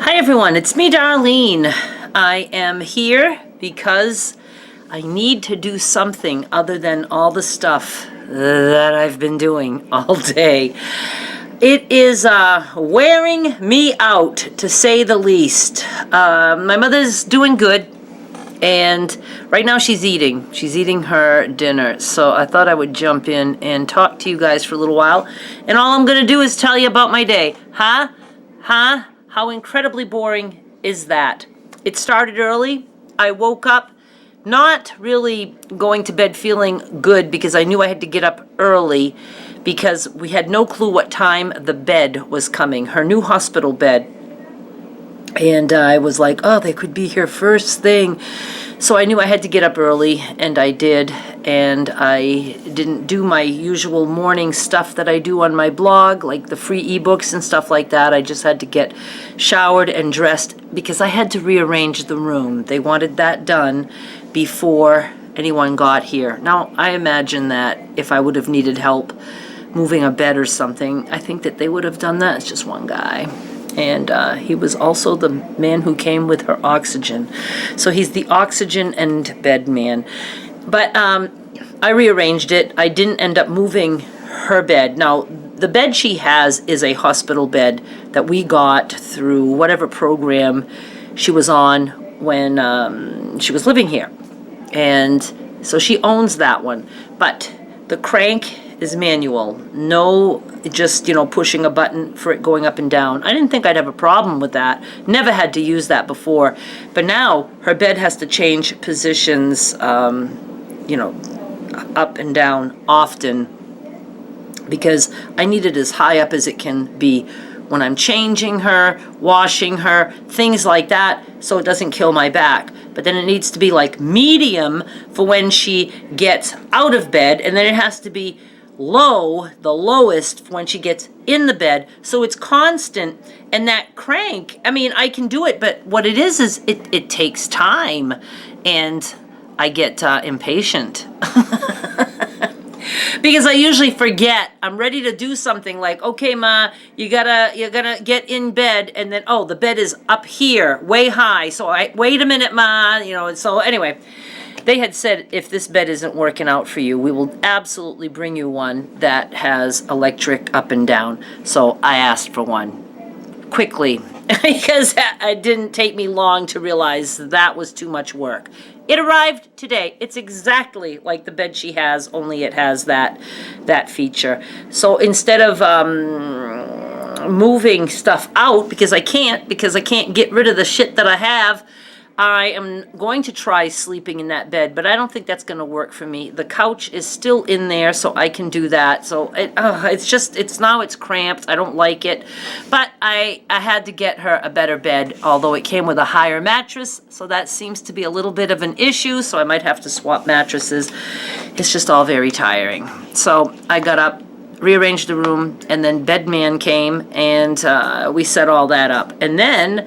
Hi everyone, it's me, Darlene. I am here because I need to do something other than all the stuff that I've been doing all day. It is wearing me out, to say the least. My mother's doing good, and right now she's eating. She's eating her dinner, so I thought I would jump in and talk to you guys for a little while. And all I'm going to do is tell you about my day. Huh? How incredibly boring is that? It started early. I woke up not really going to bed feeling good because I knew I had to get up early because we had no clue what time the bed was coming, her new hospital bed. And I was like, oh, they could be here first thing. So I knew I had to get up early, and I did. And I didn't do my usual morning stuff that I do on my blog, like the free ebooks and stuff like that. I just had to get showered and dressed because I had to rearrange the room. They wanted that done before anyone got here. Now, I imagine that if I would have needed help moving a bed or something, I think that they would have done that. It's just one guy. And he was also the man who came with her oxygen. So he's the oxygen and bed man. But I rearranged it. I didn't end up moving her bed. Now, the bed she has is a hospital bed that we got through whatever program she was on when she was living here. And so she owns that one. But the crank is manual. No, just, pushing a button for it going up and down. I didn't think I'd have a problem with that. Never had to use that before. But now her bed has to change positions, up and down often because I need it as high up as it can be when I'm changing her, washing her, things like that, so it doesn't kill my back. But then it needs to be like medium for when she gets out of bed, and then it has to be low, the lowest, when she gets in the bed, so it's constant. And that crank, I can do it, but what it is it takes time, and I get impatient. Because I usually forget. I'm ready to do something like, okay, Ma, you're gonna get in bed, and then, oh, the bed is up here, way high, so wait a minute, Ma, so anyway. They had said, if this bed isn't working out for you, we will absolutely bring you one that has electric up and down. So I asked for one quickly because it didn't take me long to realize that was too much work. It arrived today. It's exactly like the bed she has, only it has that feature. So instead of moving stuff out, because I can't get rid of the shit that I have, I am going to try sleeping in that bed, but I don't think that's going to work for me. The couch is still in there, so I can do that. So it's cramped. I don't like it. But I had to get her a better bed, although it came with a higher mattress, so that seems to be a little bit of an issue, so I might have to swap mattresses. It's just all very tiring. So I got up, rearranged the room, and then bedman came, and we set all that up. And then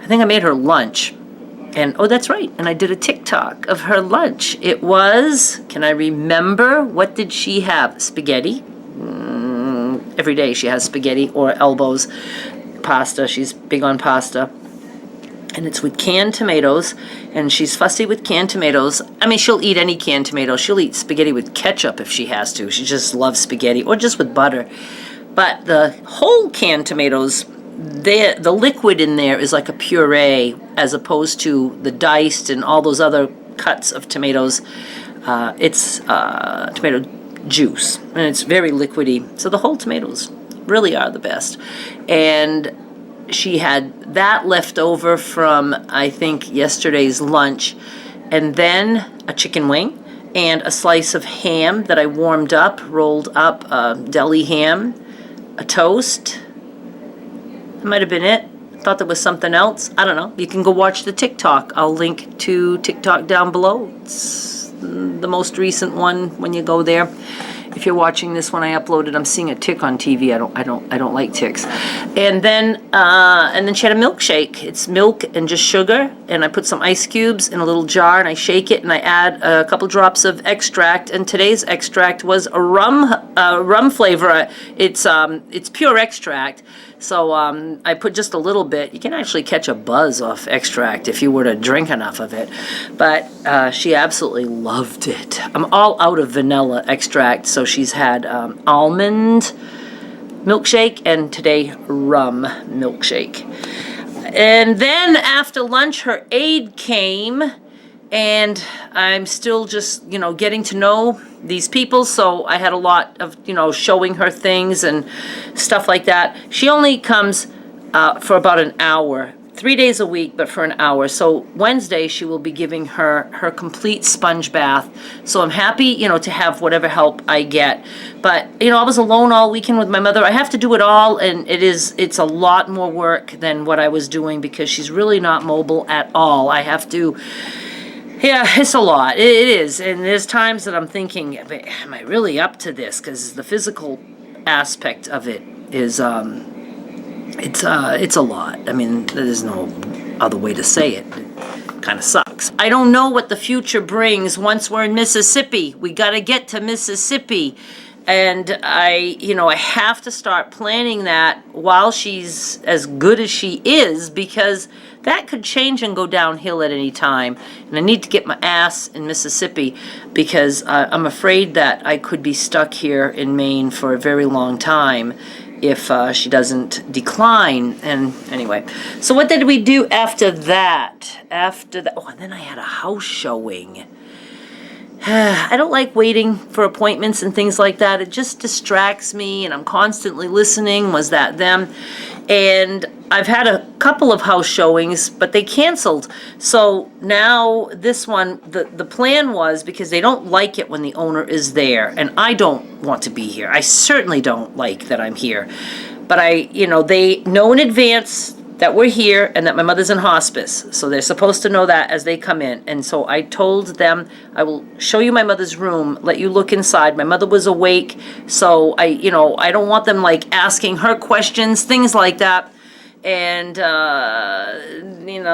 I think I made her lunch. And, oh, that's right, and I did a TikTok of her lunch. It was, can I remember, what did she have? Spaghetti. Every day she has spaghetti or elbows. Pasta, she's big on pasta. And it's with canned tomatoes, and she's fussy with canned tomatoes. She'll eat any canned tomato. She'll eat spaghetti with ketchup if she has to. She just loves spaghetti, or just with butter. But the whole canned tomatoes, the liquid in there is like a puree as opposed to the diced and all those other cuts of tomatoes. It's tomato juice, and it's very liquidy. So the whole tomatoes really are the best. And she had that left over from, I think, yesterday's lunch, and then a chicken wing and a slice of ham that I warmed up, rolled up, deli ham, a toast. That might have been it. Thought there was something else. I don't know. You can go watch the TikTok. I'll link to TikTok down below. It's the most recent one when you go there. If you're watching this when I uploaded, I'm seeing a tick on TV. I don't like ticks. And then she had a milkshake. It's milk and just sugar, and I put some ice cubes in a little jar, and I shake it, and I add a couple drops of extract. And today's extract was a rum flavor. It's pure extract. So I put just a little bit. You can actually catch a buzz off extract if you were to drink enough of it. But she absolutely loved it. I'm all out of vanilla extract, so she's had almond milkshake and today rum milkshake. And then after lunch, her aide came, and I'm still just, getting to know these people. So I had a lot of, showing her things and stuff like that. She only comes for about an hour, 3 days a week, but for an hour. So Wednesday, she will be giving her complete sponge bath. So I'm happy, to have whatever help I get. But, I was alone all weekend with my mother. I have to do it all, and it's a lot more work than what I was doing because she's really not mobile at all. I have to... Yeah, it's a lot. It is. And there's times that I'm thinking, am I really up to this? Because the physical aspect of it is, it's a lot. I mean, there's no other way to say it. It kind of sucks. I don't know what the future brings once we're in Mississippi. We got to get to Mississippi. And I have to start planning that while she's as good as she is, because that could change and go downhill at any time. And I need to get my ass in Mississippi because I'm afraid that I could be stuck here in Maine for a very long time if she doesn't decline. And anyway, so what did we do after that? Oh, and then I had a house showing. I don't like waiting for appointments and things like that. It just distracts me, and I'm constantly listening. Was that them? And I've had a couple of house showings, but they canceled. So now this one, the plan was, because they don't like it when the owner is there, and I don't want to be here. I certainly don't like that I'm here. But they know in advance that we're here and that my mother's in hospice. So they're supposed to know that as they come in. And so I told them, I will show you my mother's room, let you look inside. My mother was awake, so I don't want them like asking her questions, things like that. And,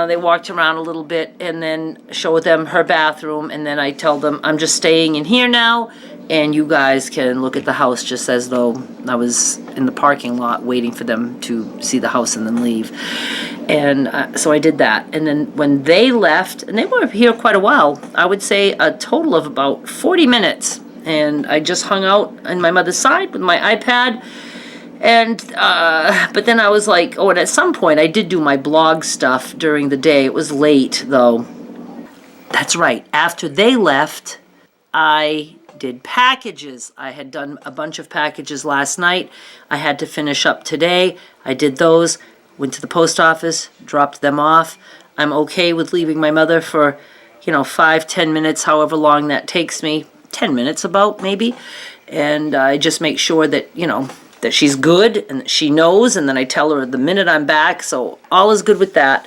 they walked around a little bit and then show them her bathroom. And then I tell them, I'm just staying in here now, and you guys can look at the house just as though I was in the parking lot waiting for them to see the house and then leave. And so I did that. And then when they left, and they were here quite a while, I would say a total of about 40 minutes. And I just hung out on my mother's side with my iPad. And, but then I was like, oh, and at some point I did do my blog stuff during the day. It was late, though. That's right. After they left, I did packages. I had done a bunch of packages last night. I had to finish up today. I did those, went to the post office, dropped them off. I'm okay with leaving my mother for, 5-10 minutes, however long that takes me. 10 minutes about, maybe. And I just make sure that, that she's good and that she knows, and then I tell her the minute I'm back, so all is good with that.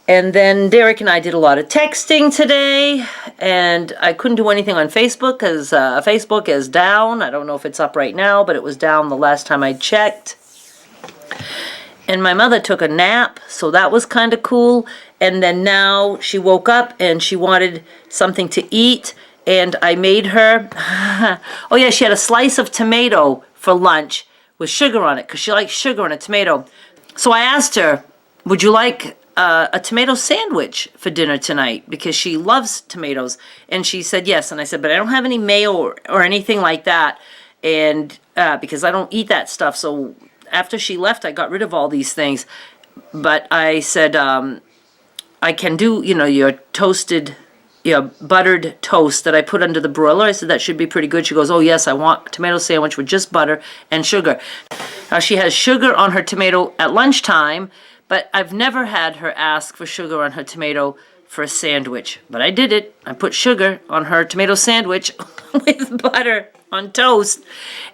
And then Derek and I did a lot of texting today, and I couldn't do anything on Facebook because Facebook is down. I don't know if it's up right now, but it was down the last time I checked. And my mother took a nap, so that was kind of cool. And then now she woke up and she wanted something to eat, and I made her, oh yeah, she had a slice of tomato for lunch with sugar on it because she likes sugar on a tomato. So I asked her, would you like a tomato sandwich for dinner tonight, because she loves tomatoes? And she said yes. And I said, but I don't have any mayo or anything like that, and because I don't eat that stuff. So after she left, I got rid of all these things. But I said, I can do, your toasted, buttered toast that I put under the broiler. I said, that should be pretty good. She goes, oh yes, I want a tomato sandwich with just butter and sugar. Now she has sugar on her tomato at lunchtime, but I've never had her ask for sugar on her tomato for a sandwich. But I did it. I put sugar on her tomato sandwich with butter on toast.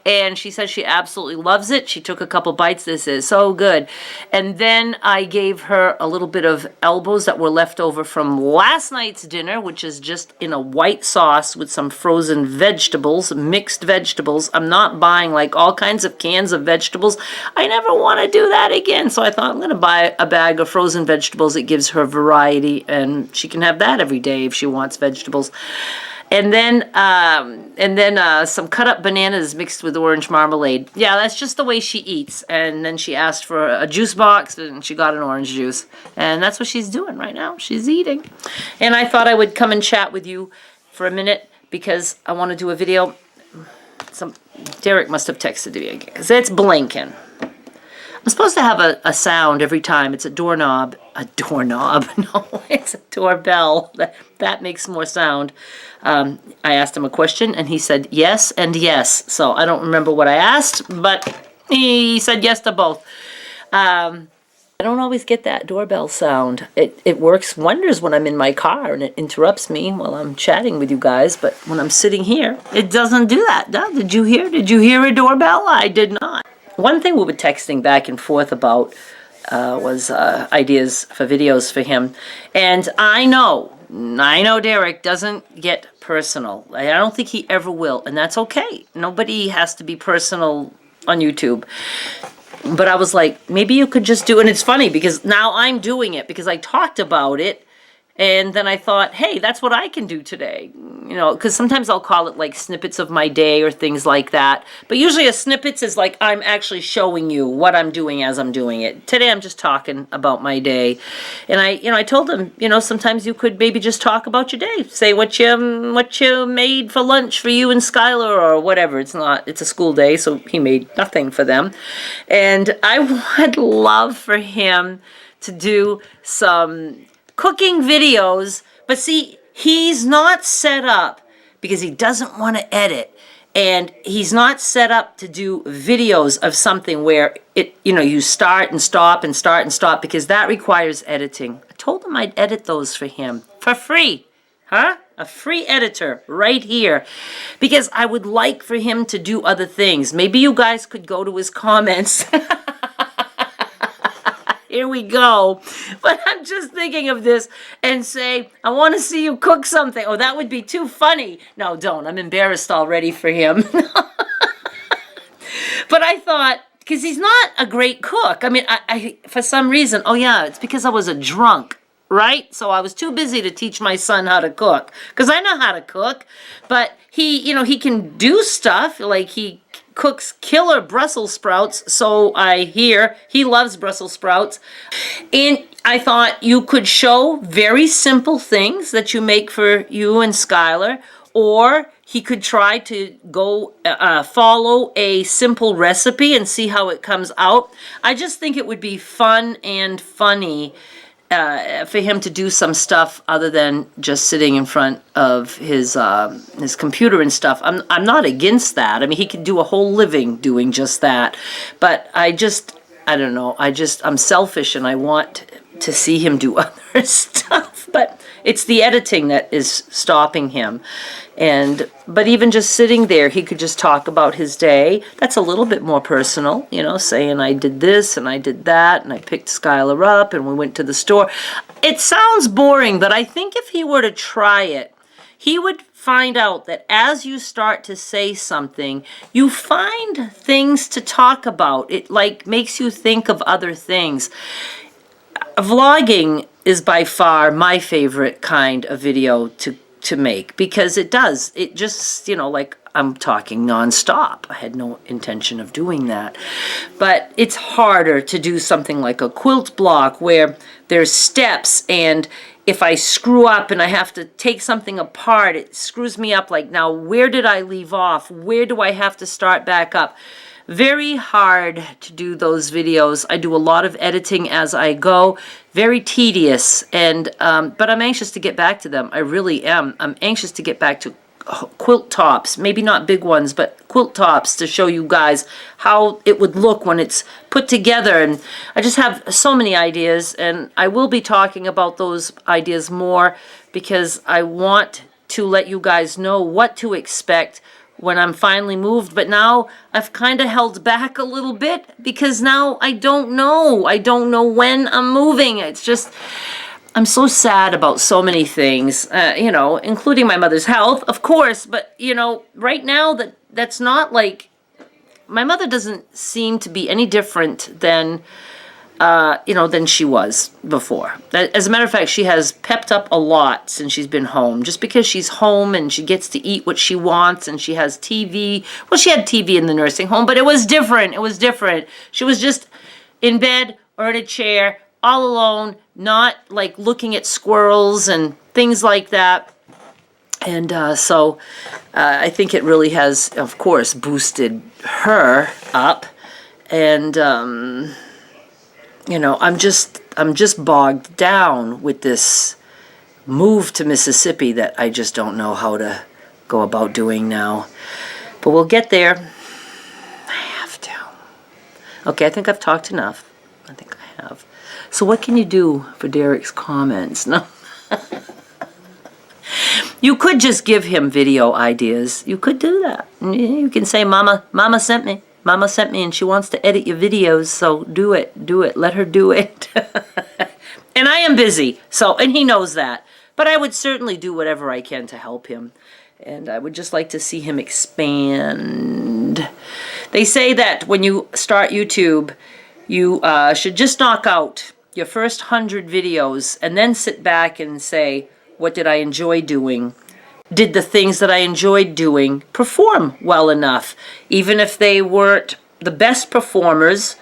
And she said she absolutely loves it. She took a couple bites. This is so good. And then I gave her a little bit of elbows that were left over from last night's dinner, which is just in a white sauce with some frozen vegetables, mixed vegetables. I'm not buying like all kinds of cans of vegetables. I never want to do that again. So I thought I'm going to buy a bag of frozen vegetables. It gives her variety, and she can have that every day if she wants vegetables. And then some cut up bananas mixed with orange marmalade. Yeah, that's just the way she eats. And then she asked for a juice box, and she got an orange juice. And that's what she's doing right now. She's eating. And I thought I would come and chat with you for a minute because I want to do a video. Derek must have texted me again because it's blinking. I'm supposed to have a sound every time. It's a doorknob. A doorknob? No, it's a doorbell. That makes more sound. I asked him a question, and he said yes and yes. So I don't remember what I asked, but he said yes to both. I don't always get that doorbell sound. It works wonders when I'm in my car, and it interrupts me while I'm chatting with you guys. But when I'm sitting here, it doesn't do that. Did you hear? Did you hear a doorbell? I did not. One thing we were texting back and forth about was ideas for videos for him. And I know Derek doesn't get personal. I don't think he ever will, and that's okay. Nobody has to be personal on YouTube. But I was like, maybe you could just do, and it's funny because now I'm doing it because I talked about it. And then I thought, hey, that's what I can do today. You know, because sometimes I'll call it like snippets of my day or things like that. But usually a snippets is like I'm actually showing you what I'm doing as I'm doing it. Today I'm just talking about my day. And I told him, sometimes you could maybe just talk about your day. Say what you made for lunch for you and Skylar or whatever. It's a school day, so he made nothing for them. And I would love for him to do some cooking videos, but see, he's not set up because he doesn't want to edit, and he's not set up to do videos of something where you start and stop and start and stop because that requires editing. I told him I'd edit those for him for free, a free editor right here, because I would like for him to do other things. Maybe you guys could go to his comments. Here we go. But I'm just thinking of this and say, I want to see you cook something. Oh, that would be too funny. No, don't. I'm embarrassed already for him. But I thought, because he's not a great cook. I mean, I for some reason, it's because I was a drunk, right? So I was too busy to teach my son how to cook. Because I know how to cook. But he can do stuff. Like he cooks killer Brussels sprouts, so I hear he loves Brussels sprouts. And I thought you could show very simple things that you make for you and Skylar, or he could try to go follow a simple recipe and see how it comes out. I just think it would be fun and funny for him to do some stuff other than just sitting in front of his computer and stuff. I'm not against that. I mean, he could do a whole living doing just that. But I don't know. I'm selfish and I want to see him do other stuff. But it's the editing that is stopping him. But even just sitting there, he could just talk about his day. That's a little bit more personal, saying I did this and I did that and I picked Skylar up and we went to the store. It sounds boring, but I think if he were to try it, he would find out that as you start to say something, you find things to talk about. It makes you think of other things. Vlogging is by far my favorite kind of video to make because it just, I'm talking nonstop. I had no intention of doing that. But it's harder to do something like a quilt block where there's steps, and if I screw up and I have to take something apart, it screws me up. Like, now, where did I leave off? Where do I have to start back up? Very hard to do those videos. I do a lot of editing as I go. Very tedious, but I'm anxious to get back to them. I really am. I'm anxious to get back to quilt tops, maybe not big ones, but quilt tops to show you guys how it would look when it's put together. And I just have so many ideas, and I will be talking about those ideas more because I want to let you guys know what to expect when I'm finally moved. But now I've kind of held back a little bit because now I don't know. I don't know when I'm moving. It's just, I'm so sad about so many things, including my mother's health, of course. But, right now that's not like, my mother doesn't seem to be any different than, than she was before. As a matter of fact, she has pepped up a lot since she's been home, just because she's home and she gets to eat what she wants and she has TV. Well, she had TV in the nursing home, but it was different. It was different. She was just in bed or in a chair, all alone, not like looking at squirrels and things like that. And so I think it really has, of course, boosted her up. And I'm just bogged down with this move to Mississippi that I just don't know how to go about doing now. But we'll get there. I have to. Okay, I think I've talked enough. I think I have. So what can you do for Derek's comments? No. You could just give him video ideas. You could do that. You can say, Mama sent me. Mama sent me and she wants to edit your videos, so do it. Let her do it. And I am busy, and he knows that. But I would certainly do whatever I can to help him. And I would just like to see him expand. They say that when you start YouTube, you should just knock out your first 100 videos and then sit back and say, what did I enjoy doing? Did the things that I enjoyed doing perform well enough? Even if they weren't the best performers,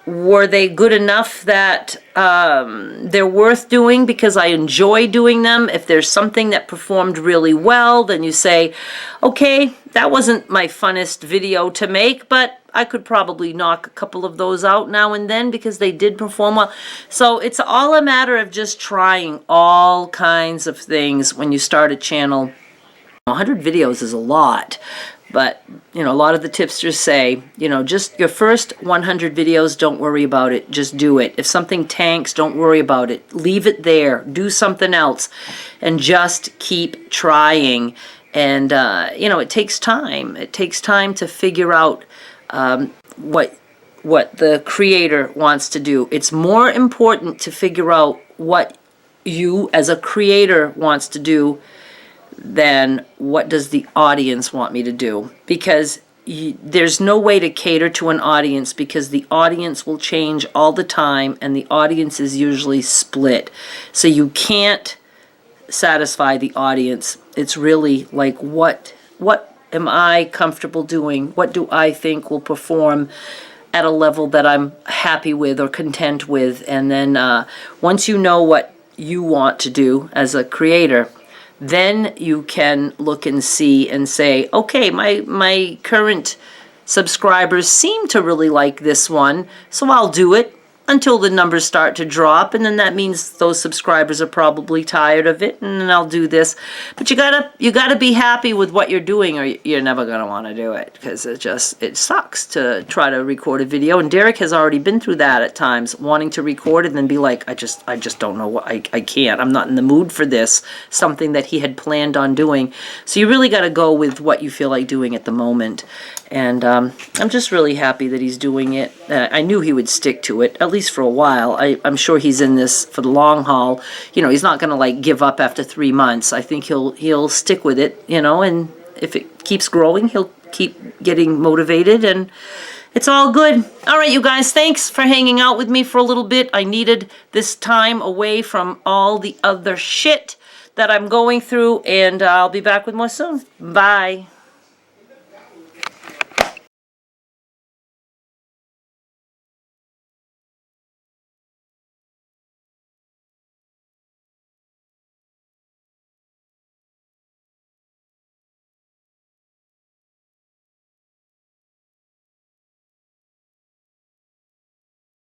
were they good enough that they're worth doing because I enjoy doing them? If there's something that performed really well, then you say, okay, that wasn't my funnest video to make, but I could probably knock a couple of those out now and then because they did perform well. So it's all a matter of just trying all kinds of things when you start a channel. 100 videos is a lot, but a lot of the tipsters say, just your first 100 videos, don't worry about it, just do it. If something tanks, don't worry about it. Leave it there, do something else, and just keep trying. And, it takes time. It takes time to figure out what the creator wants to do. It's more important to figure out what you as a creator wants to do than what does the audience want me to do. Because there's no way to cater to an audience because the audience will change all the time and the audience is usually split. So you can't satisfy the audience. It's really like what am I comfortable doing? What do I think will perform at a level that I'm happy with or content with? And then once you know what you want to do as a creator, then you can look and see and say, okay, my current subscribers seem to really like this one, so I'll do it until the numbers start to drop, and then that means those subscribers are probably tired of it, and then I'll do this. But you gotta be happy with what you're doing, or you're never gonna want to do it, because it sucks to try to record a video. And Derek has already been through that at times, wanting to record and then be like, I just don't know what I can't. I'm not in the mood for this. Something that he had planned on doing. So you really got to go with what you feel like doing at the moment. And I'm just really happy that he's doing it. I knew he would stick to it, at least for a while. I'm sure he's in this for the long haul. He's not going to like give up after 3 months. I think he'll stick with it, and if it keeps growing, he'll keep getting motivated, and it's all good. All right, you guys, thanks for hanging out with me for a little bit. I needed this time away from all the other shit that I'm going through, and I'll be back with more soon. Bye.